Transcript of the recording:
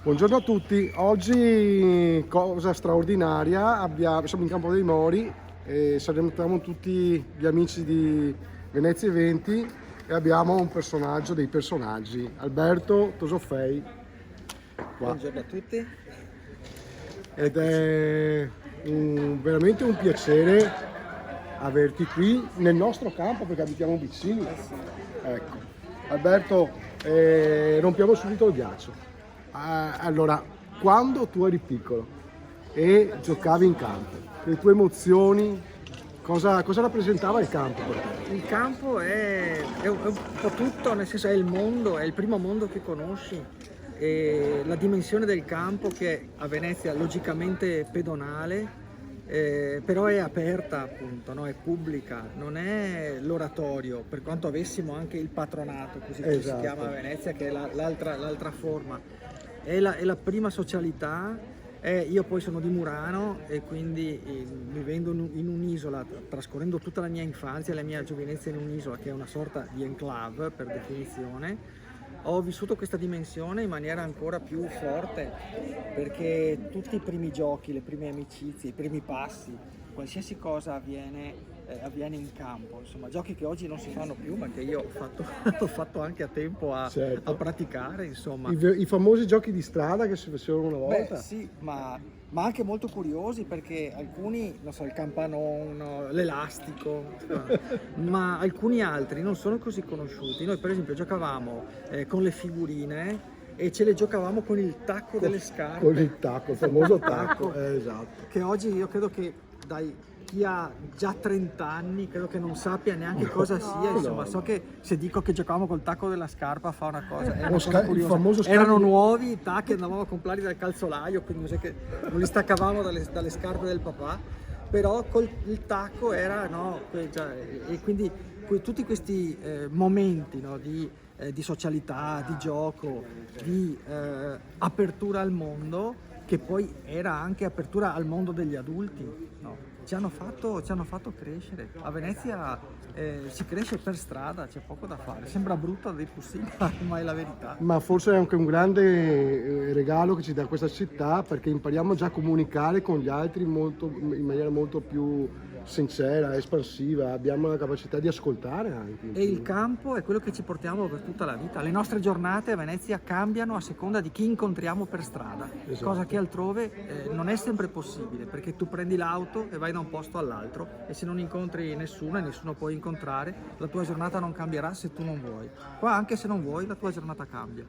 Buongiorno a tutti, oggi cosa straordinaria, siamo in Campo dei Mori e salutiamo tutti gli amici di Venezia Eventi e abbiamo un personaggio dei personaggi, Alberto Tosofei, qua. Buongiorno a tutti. Ed è veramente un piacere averti qui nel nostro campo perché abitiamo vicini. Ecco, Alberto, rompiamo subito il ghiaccio. Allora, quando tu eri piccolo e giocavi in campo, le tue emozioni, cosa rappresentava il campo per te? Il campo è un po' tutto, nel senso è il mondo, è il primo mondo che conosci. E la dimensione del campo, che a Venezia logicamente pedonale, però è aperta, appunto, no? È pubblica, non è l'oratorio, per quanto avessimo anche il patronato, così che si chiama a Venezia, che è l'altra forma. È la prima socialità. Io poi sono di Murano e quindi vivendo in un'isola, trascorrendo tutta la mia infanzia e la mia giovinezza in un'isola che è una sorta di enclave per definizione, ho vissuto questa dimensione in maniera ancora più forte, perché tutti i primi giochi, le prime amicizie, i primi passi, qualsiasi cosa avviene in campo, insomma giochi che oggi non si fanno più ma che io ho fatto anche a tempo a praticare, insomma. I famosi giochi di strada che si facevano una volta? Beh sì, ma anche molto curiosi, perché alcuni, non so, il campanon, l'elastico, ma alcuni altri non sono così conosciuti. Noi per esempio giocavamo con le figurine e ce le giocavamo con il tacco delle scarpe. Con il tacco, il famoso tacco, esatto. Che oggi io credo che chi ha già 30 anni credo che non sappia neanche cosa sia, insomma, so che se dico che giocavamo col tacco della scarpa fa una cosa, è una cosa curiosa. Erano nuovi i tacchi, andavamo a comprarli dal calzolaio, quindi non, che non li staccavamo dalle scarpe del papà, però il tacco era, no, e quindi tutti questi momenti, no, di socialità, di gioco, di apertura al mondo, che poi era anche apertura al mondo degli adulti, no? Ci hanno fatto crescere. A Venezia si cresce per strada, c'è poco da fare. Sembra brutto a dirti sì, ma è la verità. Ma forse è anche un grande regalo che ci dà questa città, perché impariamo già a comunicare con gli altri in maniera molto più sincera, espansiva, abbiamo la capacità di ascoltare anche. E il campo è quello che ci portiamo per tutta la vita. Le nostre giornate a Venezia cambiano a seconda di chi incontriamo per strada, cosa che altrove non è sempre possibile, perché tu prendi l'auto e vai da un posto all'altro e se non incontri nessuno e nessuno puoi incontrare, la tua giornata non cambierà se tu non vuoi. Qua anche se non vuoi la tua giornata cambia.